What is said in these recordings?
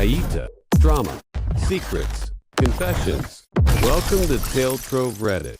Aita, drama, secrets, confessions. Welcome to Trove Reddit.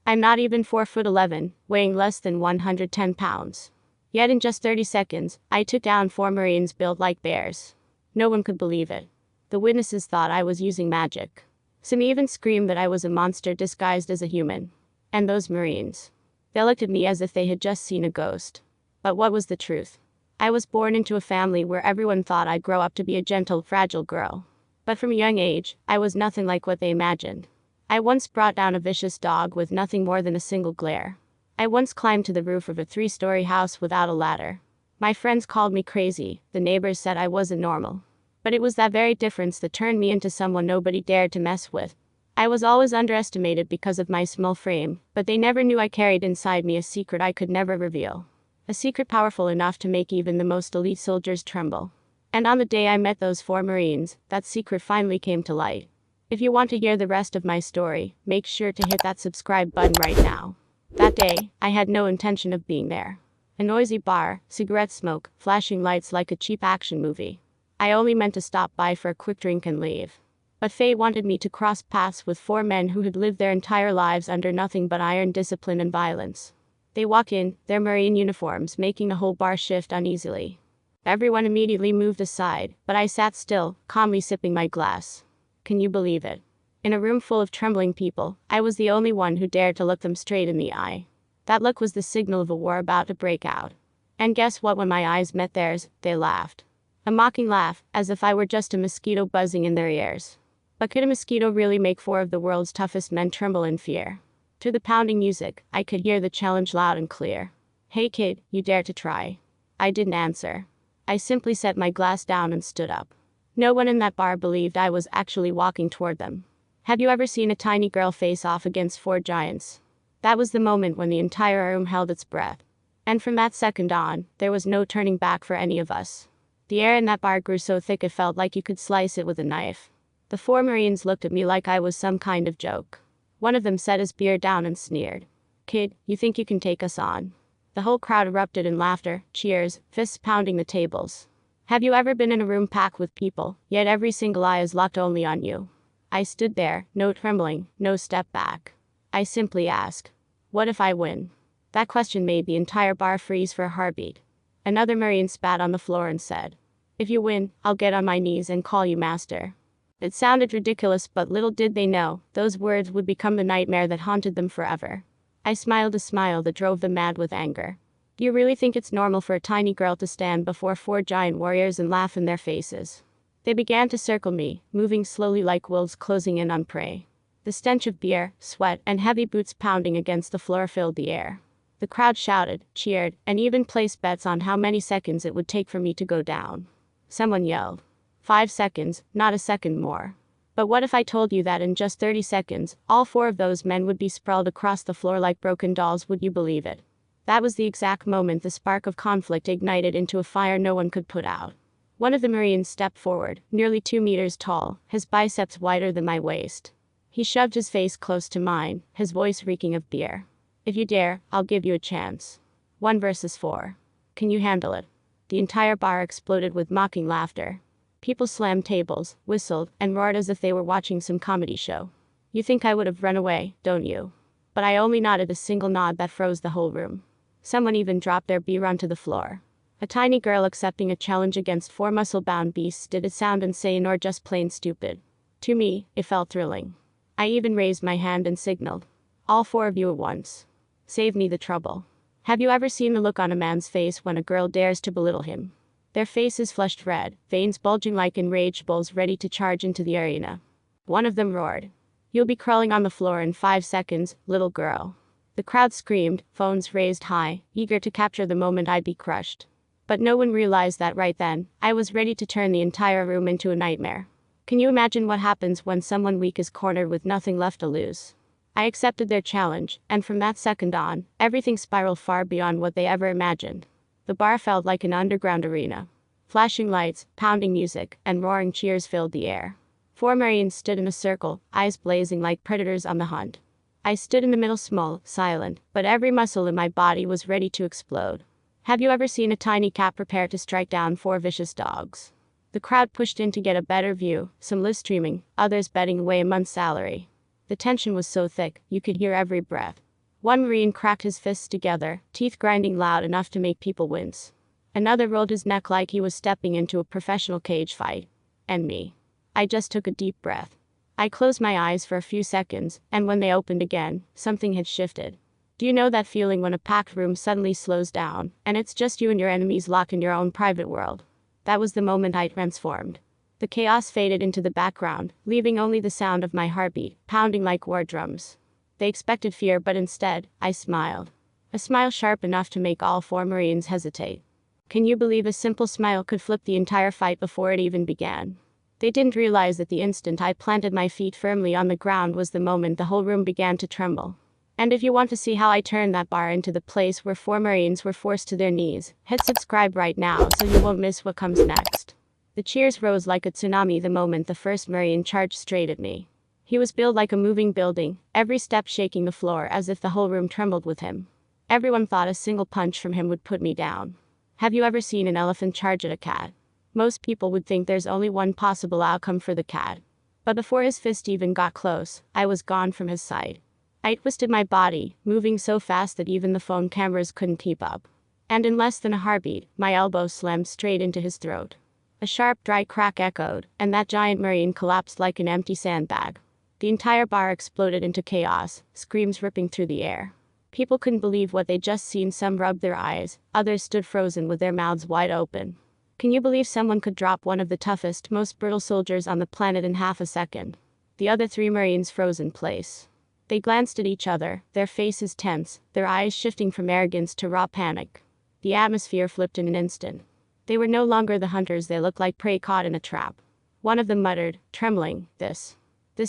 I'm not even 4'11", weighing less than 110 pounds. Yet in just 30 seconds, I took down 4 Marines built like bears. No one could believe it. The witnesses thought I was using magic. Some even screamed that I was a monster disguised as a human. And those Marines. They looked at me as if they had just seen a ghost. But what was the truth? I was born into a family where everyone thought I'd grow up to be a gentle, fragile girl. But from a young age, I was nothing like what they imagined. I once brought down a vicious dog with nothing more than a single glare. I once climbed to the roof of a 3-story house without a ladder. My friends called me crazy, the neighbors said I wasn't normal. But it was that very difference that turned me into someone nobody dared to mess with. I was always underestimated because of my small frame, but they never knew I carried inside me a secret I could never reveal. A secret powerful enough to make even the most elite soldiers tremble. And on the day I met those 4 Marines, that secret finally came to light. If you want to hear the rest of my story, make sure to hit that subscribe button right now. That day, I had no intention of being there. A noisy bar, cigarette smoke, flashing lights like a cheap action movie. I only meant to stop by for a quick drink and leave. But fate wanted me to cross paths with 4 men who had lived their entire lives under nothing but iron discipline and violence. They walked in, their Marine uniforms making the whole bar shift uneasily. Everyone immediately moved aside, but I sat still, calmly sipping my glass. Can you believe it? In a room full of trembling people, I was the only one who dared to look them straight in the eye. That look was the signal of a war about to break out. And guess what? When my eyes met theirs, they laughed. A mocking laugh, as if I were just a mosquito buzzing in their ears. But could a mosquito really make 4 of the world's toughest men tremble in fear? Through the pounding music, I could hear the challenge loud and clear. Hey kid, you dare to try? I didn't answer. I simply set my glass down and stood up. No one in that bar believed I was actually walking toward them. Have you ever seen a tiny girl face off against 4 giants? That was the moment when the entire room held its breath. And from that second on, there was no turning back for any of us. The air in that bar grew so thick it felt like you could slice it with a knife. The 4 Marines looked at me like I was some kind of joke. One of them set his beer down and sneered. Kid, you think you can take us on? The whole crowd erupted in laughter, cheers, fists pounding the tables. Have you ever been in a room packed with people, yet every single eye is locked only on you? I stood there, no trembling, no step back. I simply asked, what if I win? That question made the entire bar freeze for a heartbeat. Another Marine spat on the floor and said, if you win, I'll get on my knees and call you master. It sounded ridiculous, but little did they know, those words would become the nightmare that haunted them forever. I smiled a smile that drove them mad with anger. Do you really think it's normal for a tiny girl to stand before 4 giant warriors and laugh in their faces? They began to circle me, moving slowly like wolves closing in on prey. The stench of beer, sweat, and heavy boots pounding against the floor filled the air. The crowd shouted, cheered, and even placed bets on how many seconds it would take for me to go down. Someone yelled, 5 seconds, not a second more. But what if I told you that in just 30 seconds, all 4 of those men would be sprawled across the floor like broken dolls? Would you believe it? That was the exact moment the spark of conflict ignited into a fire no one could put out. One of the Marines stepped forward, nearly 2 meters tall, his biceps wider than my waist. He shoved his face close to mine, his voice reeking of beer. If you dare, I'll give you a chance. 1 versus 4. Can you handle it? The entire bar exploded with mocking laughter. People slammed tables, whistled, and roared as if they were watching some comedy show. You think I would have run away, don't you? But I only nodded a single nod that froze the whole room. Someone even dropped their beer onto the floor. A tiny girl accepting a challenge against 4 muscle-bound beasts. Did it sound insane or just plain stupid? To me, it felt thrilling. I even raised my hand and signaled. All 4 of you at once. Save me the trouble. Have you ever seen the look on a man's face when a girl dares to belittle him? Their faces flushed red, veins bulging like enraged bulls ready to charge into the arena. One of them roared. You'll be crawling on the floor in 5 seconds, little girl. The crowd screamed, phones raised high, eager to capture the moment I'd be crushed. But no one realized that right then, I was ready to turn the entire room into a nightmare. Can you imagine what happens when someone weak is cornered with nothing left to lose? I accepted their challenge, and from that second on, everything spiraled far beyond what they ever imagined. The bar felt like an underground arena. Flashing lights, pounding music, and roaring cheers filled the air. 4 Marines stood in a circle, eyes blazing like predators on the hunt. I stood in the middle, small, silent, but every muscle in my body was ready to explode. Have you ever seen a tiny cat prepare to strike down 4 vicious dogs? The crowd pushed in to get a better view, some live streaming, others betting away a month's salary. The tension was so thick, you could hear every breath. One Marine cracked his fists together, teeth grinding loud enough to make people wince. Another rolled his neck like he was stepping into a professional cage fight. And me. I just took a deep breath. I closed my eyes for a few seconds, and when they opened again, something had shifted. Do you know that feeling when a packed room suddenly slows down, and it's just you and your enemies locked in your own private world? That was the moment I transformed. The chaos faded into the background, leaving only the sound of my heartbeat, pounding like war drums. They expected fear, but instead, I smiled. A smile sharp enough to make all 4 Marines hesitate. Can you believe a simple smile could flip the entire fight before it even began? They didn't realize that the instant I planted my feet firmly on the ground was the moment the whole room began to tremble. And if you want to see how I turned that bar into the place where 4 Marines were forced to their knees, hit subscribe right now so you won't miss what comes next. The cheers rose like a tsunami the moment the first Marine charged straight at me. He was built like a moving building, every step shaking the floor as if the whole room trembled with him. Everyone thought a single punch from him would put me down. Have you ever seen an elephant charge at a cat? Most people would think there's only one possible outcome for the cat. But before his fist even got close, I was gone from his sight. I twisted my body, moving so fast that even the phone cameras couldn't keep up. And in less than a heartbeat, my elbow slammed straight into his throat. A sharp, dry crack echoed, and that giant Marine collapsed like an empty sandbag. The entire bar exploded into chaos, screams ripping through the air. People couldn't believe what they'd just seen. Some rubbed their eyes, others stood frozen with their mouths wide open. Can you believe someone could drop one of the toughest, most brutal soldiers on the planet in half a second? The other 3 Marines froze in place. They glanced at each other, their faces tense, their eyes shifting from arrogance to raw panic. The atmosphere flipped in an instant. They were no longer the hunters, they looked like prey caught in a trap. One of them muttered, trembling, This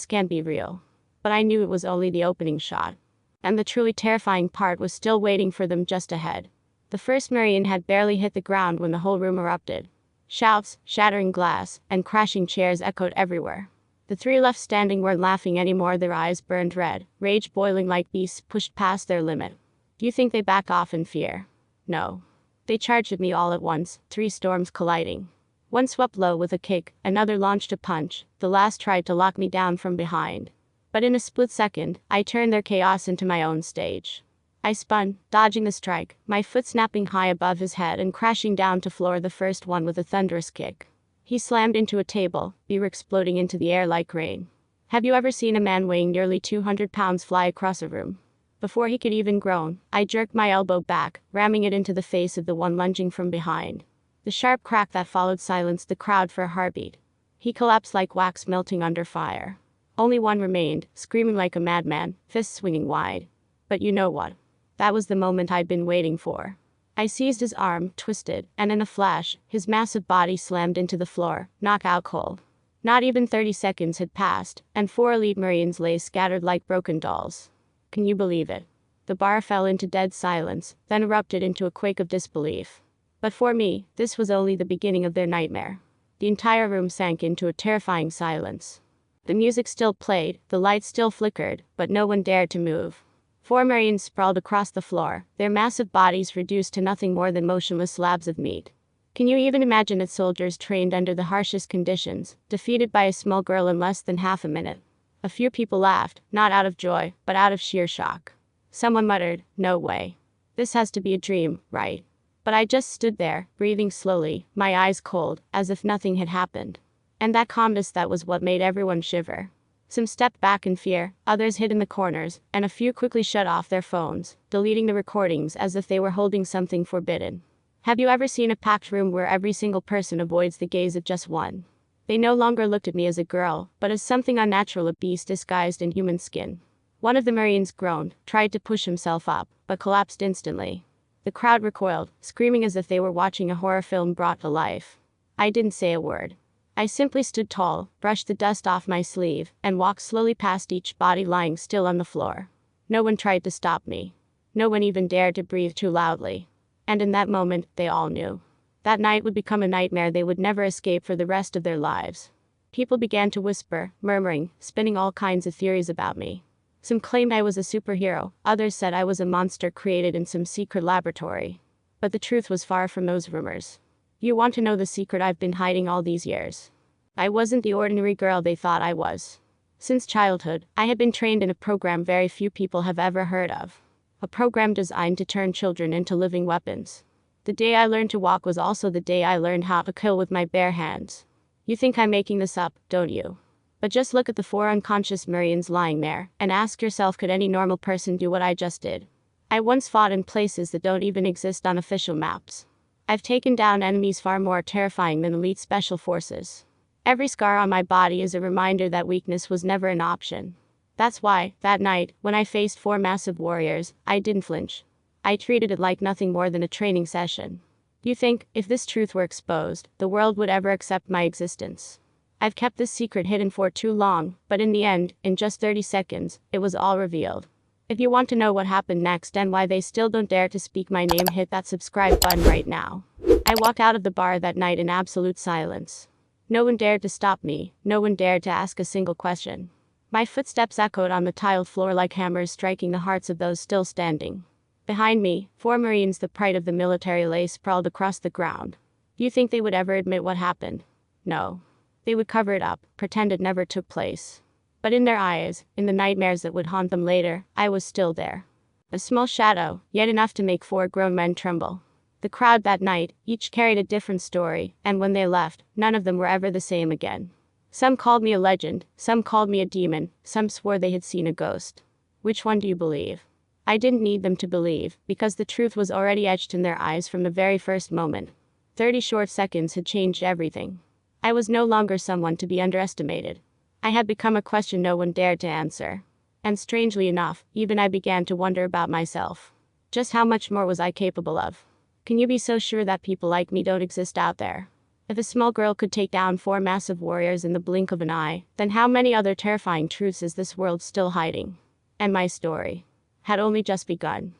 can't be real. But I knew it was only the opening shot. And the truly terrifying part was still waiting for them just ahead. The first Marine had barely hit the ground when the whole room erupted. Shouts, shattering glass, and crashing chairs echoed everywhere. The 3 left standing weren't laughing anymore, their eyes burned red, rage boiling like beasts pushed past their limit. Do you think they back off in fear? No. They charged at me all at once, 3 storms colliding. One swept low with a kick, another launched a punch, the last tried to lock me down from behind. But in a split second, I turned their chaos into my own stage. I spun, dodging the strike, my foot snapping high above his head and crashing down to floor the first one with a thunderous kick. He slammed into a table, beer exploding into the air like rain. Have you ever seen a man weighing nearly 200 pounds fly across a room? Before he could even groan, I jerked my elbow back, ramming it into the face of the one lunging from behind. The sharp crack that followed silenced the crowd for a heartbeat. He collapsed like wax melting under fire. Only one remained, screaming like a madman, fists swinging wide. But you know what? That was the moment I'd been waiting for. I seized his arm, twisted, and in a flash, his massive body slammed into the floor, knockout cold. Not even 30 seconds had passed, and 4 elite Marines lay scattered like broken dolls. Can you believe it? The bar fell into dead silence, then erupted into a quake of disbelief. But for me, this was only the beginning of their nightmare. The entire room sank into a terrifying silence. The music still played, the lights still flickered, but no one dared to move. 4 Marines sprawled across the floor, their massive bodies reduced to nothing more than motionless slabs of meat. Can you even imagine it? Soldiers trained under the harshest conditions, defeated by a small girl in less than half a minute. A few people laughed, not out of joy, but out of sheer shock. Someone muttered, "No way. This has to be a dream, right?" But I just stood there, breathing slowly, my eyes cold, as if nothing had happened. And that calmness, that was what made everyone shiver. Some stepped back in fear, others hid in the corners, and a few quickly shut off their phones, deleting the recordings as if they were holding something forbidden. Have you ever seen a packed room where every single person avoids the gaze of just one? They no longer looked at me as a girl, but as something unnatural, a beast disguised in human skin. One of the Marines groaned, tried to push himself up, but collapsed instantly. The crowd recoiled, screaming as if they were watching a horror film brought to life. I didn't say a word. I simply stood tall, brushed the dust off my sleeve, and walked slowly past each body lying still on the floor. No one tried to stop me. No one even dared to breathe too loudly. And in that moment, they all knew. That night would become a nightmare they would never escape for the rest of their lives. People began to whisper, murmuring, spinning all kinds of theories about me. Some claimed I was a superhero, others said I was a monster created in some secret laboratory. But the truth was far from those rumors. You want to know the secret I've been hiding all these years? I wasn't the ordinary girl they thought I was. Since childhood, I had been trained in a program very few people have ever heard of. A program designed to turn children into living weapons. The day I learned to walk was also the day I learned how to kill with my bare hands. You think I'm making this up, don't you? But just look at the 4 unconscious Marines lying there, and ask yourself, could any normal person do what I just did? I once fought in places that don't even exist on official maps. I've taken down enemies far more terrifying than elite special forces. Every scar on my body is a reminder that weakness was never an option. That's why, that night, when I faced 4 massive warriors, I didn't flinch. I treated it like nothing more than a training session. You think, if this truth were exposed, the world would ever accept my existence? I've kept this secret hidden for too long, but in the end, in just 30 seconds, it was all revealed. If you want to know what happened next and why they still don't dare to speak my name, hit that subscribe button right now. I walked out of the bar that night in absolute silence. No one dared to stop me, no one dared to ask a single question. My footsteps echoed on the tiled floor like hammers striking the hearts of those still standing. Behind me, 4 Marines, the pride of the military, lay sprawled across the ground. Do you think they would ever admit what happened? No. They would cover it up, pretend it never took place. But in their eyes, in the nightmares that would haunt them later, I was still there. A small shadow, yet enough to make 4 grown men tremble. The crowd that night, each carried a different story, and when they left, none of them were ever the same again. Some called me a legend, some called me a demon, some swore they had seen a ghost. Which one do you believe? I didn't need them to believe, because the truth was already etched in their eyes from the very first moment. 30 short seconds had changed everything. I was no longer someone to be underestimated. I had become a question no one dared to answer. And strangely enough, even I began to wonder about myself. Just how much more was I capable of? Can you be so sure that people like me don't exist out there? If a small girl could take down 4 massive warriors in the blink of an eye, then how many other terrifying truths is this world still hiding? And my story had only just begun.